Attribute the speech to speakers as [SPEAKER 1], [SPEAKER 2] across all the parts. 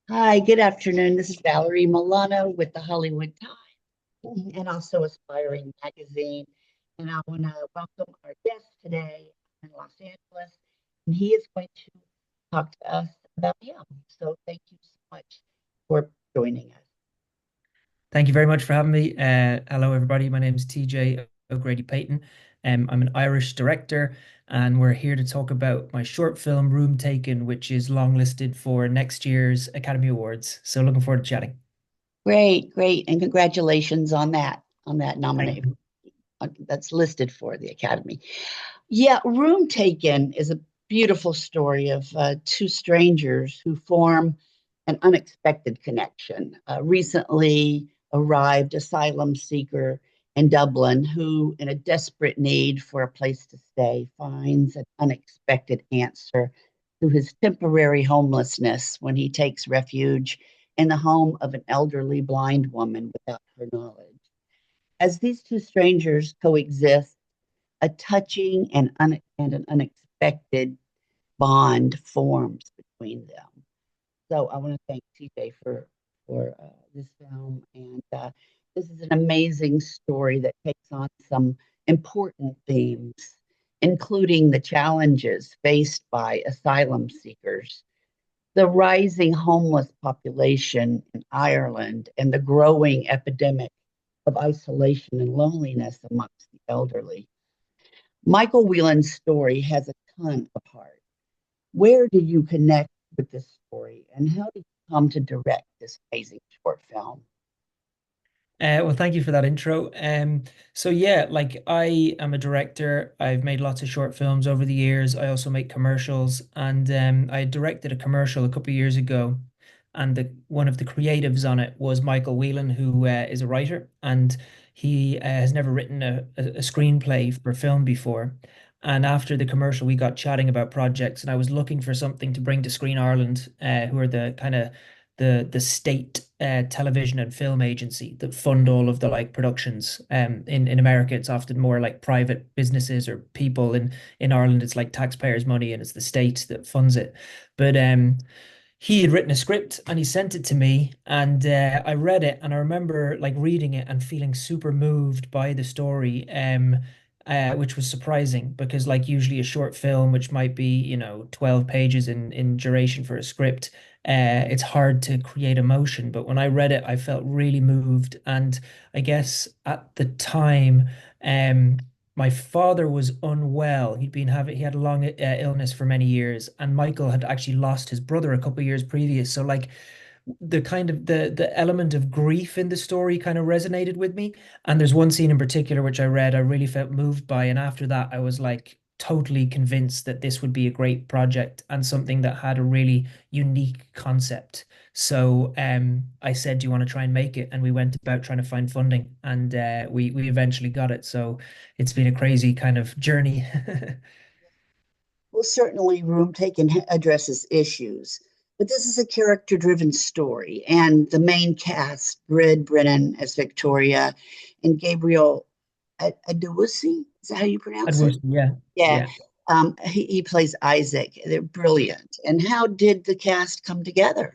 [SPEAKER 1] Hi, good afternoon. This is Valerie Milano with the Hollywood Times and also Aspiring Magazine. And I want to welcome our guest today in Los Angeles. And he is going to talk to us about him. So thank you so much for joining us.
[SPEAKER 2] Thank you very much for having me. Hello, everybody. My name is TJ Ogradypeyton. I'm an Irish director, and we're here to talk about my short film Room Taken, which is longlisted for next year's Academy Awards. So, looking forward to chatting.
[SPEAKER 1] Great, great. And congratulations on that
[SPEAKER 2] Thank
[SPEAKER 1] nomination
[SPEAKER 2] you.
[SPEAKER 1] that's listed for the Academy. Yeah, Room Taken is a beautiful story of two strangers who form an unexpected connection. Recently arrived asylum seeker in Dublin who, in a desperate need for a place to stay, finds an unexpected answer to his temporary homelessness when he takes refuge in the home of an elderly blind woman without her knowledge. As these two strangers coexist, a touching and an unexpected bond forms between them. So I want to thank TJ for this film, and this is an amazing story that takes on some important themes, including the challenges faced by asylum seekers, the rising homeless population in Ireland, and the growing epidemic of isolation and loneliness amongst the elderly. Michael Whelan's story has a ton of heart. Where do you connect with this story, and how did you come to direct this amazing short film?
[SPEAKER 2] Well, thank you for that intro. So yeah, like I am a director. I've made lots of short films over the years. I also make commercials, and I directed a commercial a couple of years ago, and the one of the creatives on it was Michael Whelan, who is a writer, and he has never written a screenplay for film before. And after the commercial, we got chatting about projects, and I was looking for something to bring to Screen Ireland, who are the kind of the state television and film agency that fund all of the like productions. In America, it's often more like private businesses or people. In Ireland, it's like taxpayers' money and it's the state that funds it. But he had written a script and he sent it to me, and I read it, and I remember like reading it and feeling super moved by the story. Which was surprising because like usually a short film, which might be, 12 pages in duration for a script, it's hard to create emotion. But when I read it, I felt really moved. And I guess at the time, um, my father was unwell. He had a long illness for many years, and Michael had actually lost his brother a couple of years previous. So like the kind of the element of grief in the story kind of resonated with me. And there's one scene in particular which I read, I really felt moved by, and after that, I was like totally convinced that this would be a great project and something that had a really unique concept. So I said, "Do you want to try and make it?" And we went about trying to find funding, and we eventually got it. So it's been a crazy kind of journey.
[SPEAKER 1] Well, certainly, Room Taken addresses issues, but this is a character driven story, and the main cast, Grid Brennan as Victoria, and Gabriel Adewusi, is that how you pronounce it?
[SPEAKER 2] Yeah,
[SPEAKER 1] Yeah.
[SPEAKER 2] yeah.
[SPEAKER 1] He plays Isaac. They're brilliant. And how did the cast come together?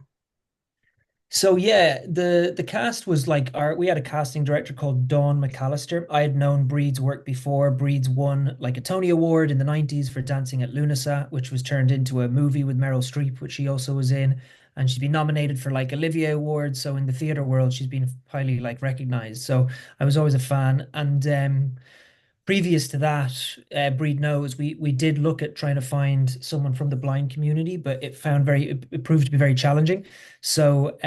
[SPEAKER 2] So yeah, the cast was like we had a casting director called Dawn McAllister. I had known Breed's work before. Breed's won like a Tony Award in the 90s for Dancing at Lunasa, which was turned into a movie with Meryl Streep, which she also was in. And she's been nominated for like Olivier Awards. So in the theater world, she's been highly like recognized. So I was always a fan. And previous to that, Breed knows we did look at trying to find someone from the blind community, but it proved to be very challenging. So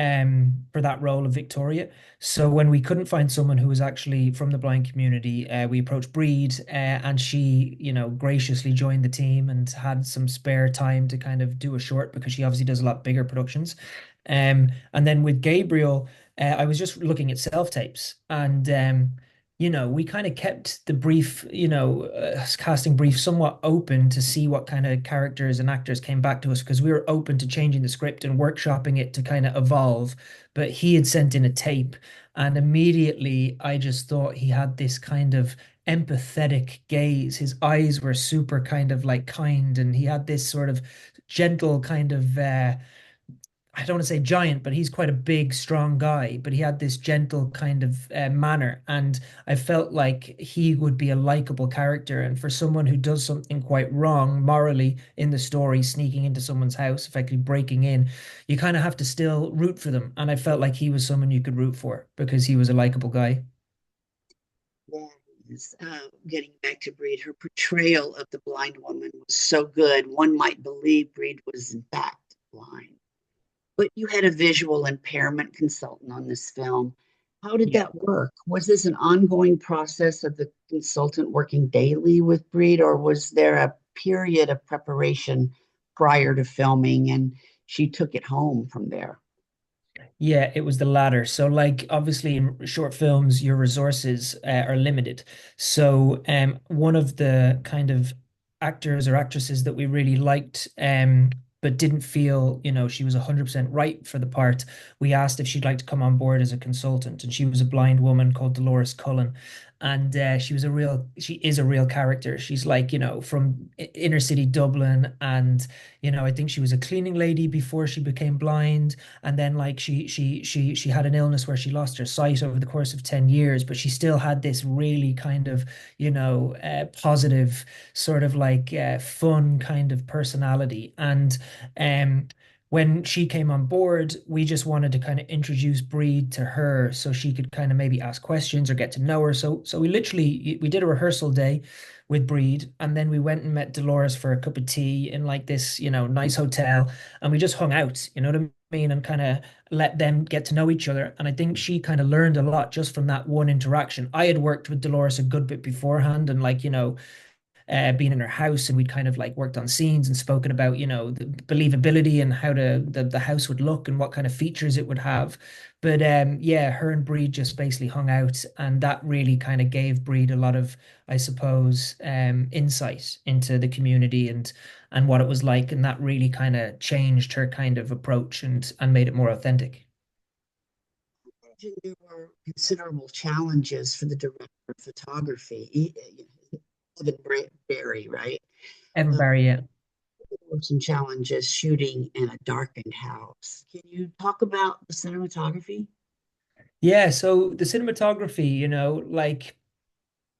[SPEAKER 2] for that role of Victoria, so when we couldn't find someone who was actually from the blind community, we approached Breed, and she, graciously joined the team and had some spare time to kind of do a short because she obviously does a lot bigger productions. And then with Gabriel, I was just looking at self tapes, and we kind of kept the brief, casting brief somewhat open to see what kind of characters and actors came back to us because we were open to changing the script and workshopping it to kind of evolve. But he had sent in a tape, and immediately I just thought he had this kind of empathetic gaze. His eyes were super kind of like kind, and he had this sort of gentle kind of I don't want to say giant, but he's quite a big, strong guy. But he had this gentle kind of manner, and I felt like he would be a likable character. And for someone who does something quite wrong morally in the story, sneaking into someone's house, effectively breaking in, you kind of have to still root for them. And I felt like he was someone you could root for because he was a likable guy.
[SPEAKER 1] Yeah, yes. Getting back to Breed, her portrayal of the blind woman was so good. One might believe Breed was in fact blind. But you had a visual impairment consultant on this film. How did
[SPEAKER 2] Yeah.
[SPEAKER 1] that work? Was this an ongoing process of the consultant working daily with Breed, or was there a period of preparation prior to filming and she took it home from there?
[SPEAKER 2] Yeah, it was the latter. So, like, obviously, in short films, your resources are limited. So, one of the kind of actors or actresses that we really liked, but didn't feel, she was 100% right for the part, we asked if she'd like to come on board as a consultant. And she was a blind woman called Dolores Cullen. And she is a real character. She's like, from inner city Dublin. And, I think she was a cleaning lady before she became blind, and then like she had an illness where she lost her sight over the course of 10 years, but she still had this really kind of positive sort of like fun kind of personality. And um when she came on board, we just wanted to kind of introduce Breed to her so she could kind of maybe ask questions or get to know her. So we did a rehearsal day with Breed, and then we went and met Dolores for a cup of tea in like this, nice hotel, and we just hung out, you know what I mean, and kind of let them get to know each other. And I think she kind of learned a lot just from that one interaction. I had worked with Dolores a good bit beforehand, and like, being in her house, and we'd kind of like worked on scenes and spoken about, the believability and how the house would look and what kind of features it would have. But yeah, her and Breed just basically hung out, and that really kind of gave Breed a lot of, I suppose, insight into the community and what it was like, and that really kind of changed her kind of approach and made it more authentic.
[SPEAKER 1] There were considerable challenges for the director of photography, Evan Barry, right?
[SPEAKER 2] Evan
[SPEAKER 1] Uh,
[SPEAKER 2] Barry, yeah.
[SPEAKER 1] there were some challenges shooting in a darkened house. Can you talk about the cinematography?
[SPEAKER 2] Yeah, so the cinematography, like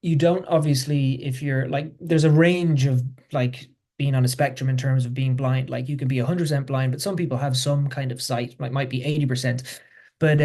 [SPEAKER 2] you don't obviously, if you're like, there's a range of like being on a spectrum in terms of being blind. Like you can be 100% blind, but some people have some kind of sight, like might be 80%. But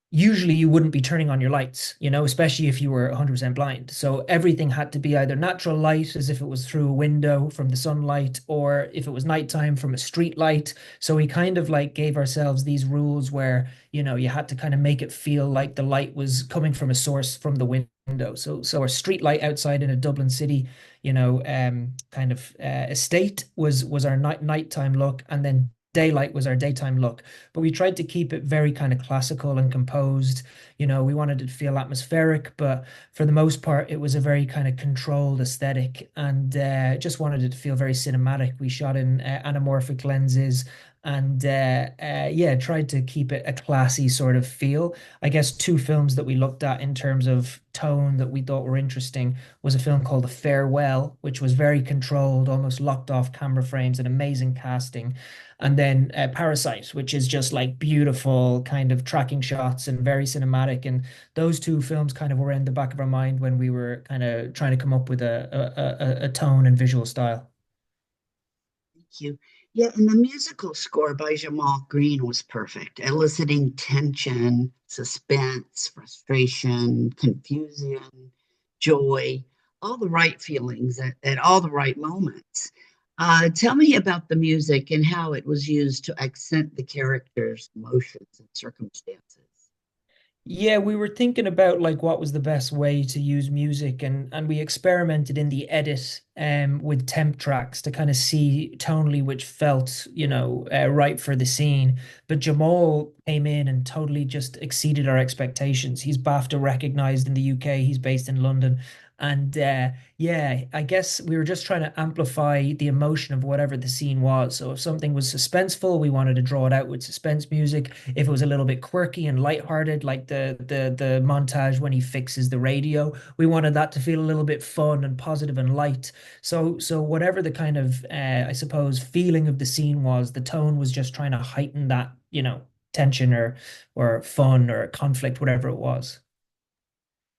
[SPEAKER 2] usually you wouldn't be turning on your lights, especially if you were 100% blind. So everything had to be either natural light, as if it was through a window from the sunlight, or if it was nighttime from a street light. So we kind of like gave ourselves these rules where, you had to kind of make it feel like the light was coming from a source from the window. So a street light outside in a Dublin city, kind of estate was our nighttime look, and then daylight was our daytime look. But we tried to keep it very kind of classical and composed. We wanted it to feel atmospheric, but for the most part, it was a very kind of controlled aesthetic, and just wanted it to feel very cinematic. We shot in anamorphic lenses, and yeah, tried to keep it a classy sort of feel. I guess two films that we looked at in terms of tone that we thought were interesting was a film called The Farewell, which was very controlled, almost locked off camera frames and amazing casting. And then Parasite, which is just like beautiful kind of tracking shots and very cinematic. And those two films kind of were in the back of our mind when we were kind of trying to come up with a tone and visual style.
[SPEAKER 1] Thank you. Yeah, and the musical score by Jamal Green was perfect, eliciting tension, suspense, frustration, confusion, joy, all the right feelings at all the right moments. Tell me about the music and how it was used to accent the characters' emotions and circumstances.
[SPEAKER 2] Yeah, we were thinking about like what was the best way to use music, and we experimented in the edit with temp tracks to kind of see tonally which felt, right for the scene. But Jamal came in and totally just exceeded our expectations. He's BAFTA recognized in the UK. He's based in London, And yeah, I guess we were just trying to amplify the emotion of whatever the scene was. So if something was suspenseful, we wanted to draw it out with suspense music. If it was a little bit quirky and lighthearted, like the montage when he fixes the radio, we wanted that to feel a little bit fun and positive and light. So whatever the kind of I suppose feeling of the scene was, the tone was just trying to heighten that, tension or fun or conflict, whatever it was.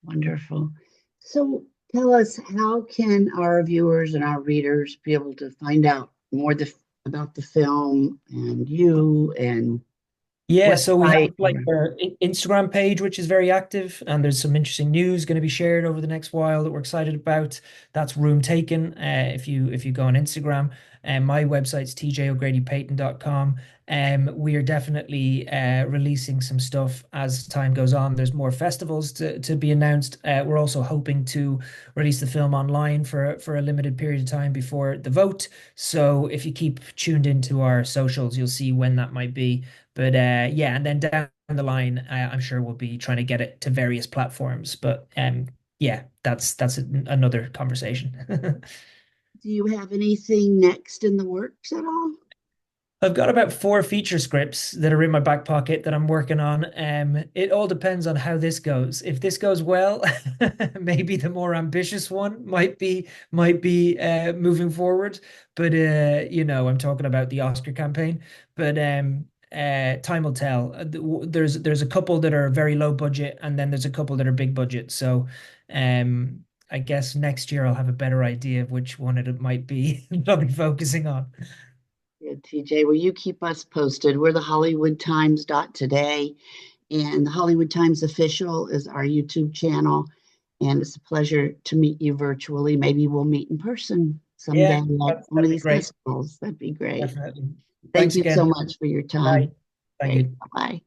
[SPEAKER 1] Wonderful. So tell us, how can our viewers and our readers be able to find out more about the film and you and
[SPEAKER 2] Yeah, so we have
[SPEAKER 1] website?
[SPEAKER 2] like our Instagram page, which is very active, and there's some interesting news going to be shared over the next while that we're excited about. That's Room Taken. If you go on Instagram, and my website's tjogradypeyton.com. We are definitely releasing some stuff as time goes on. There's more festivals to be announced. We're also hoping to release the film online for a limited period of time before the vote. So if you keep tuned into our socials, you'll see when that might be. But yeah, and then down the line, I'm sure we'll be trying to get it to various platforms. But yeah, that's another conversation.
[SPEAKER 1] Do you have anything next in the works at all?
[SPEAKER 2] I've got about four feature scripts that are in my back pocket that I'm working on. It all depends on how this goes. If this goes well, maybe the more ambitious one might be moving forward. But I'm talking about the Oscar campaign. But time will tell. There's a couple that are very low budget, and then there's a couple that are big budget. So I guess next year I'll have a better idea of which one it might be that I'll be focusing on.
[SPEAKER 1] Yeah, TJ, will you keep us posted? We're the Hollywood Times dot today, and the Hollywood Times official is our YouTube channel. And it's a pleasure to meet you virtually. Maybe we'll meet in person someday
[SPEAKER 2] Yeah,
[SPEAKER 1] at one of
[SPEAKER 2] that'd be
[SPEAKER 1] these
[SPEAKER 2] great.
[SPEAKER 1] festivals. That'd be great.
[SPEAKER 2] Definitely.
[SPEAKER 1] Thank
[SPEAKER 2] Thanks
[SPEAKER 1] you so
[SPEAKER 2] again.
[SPEAKER 1] much for your
[SPEAKER 2] Good night.
[SPEAKER 1] time.
[SPEAKER 2] Thank
[SPEAKER 1] Okay,
[SPEAKER 2] you.
[SPEAKER 1] bye bye.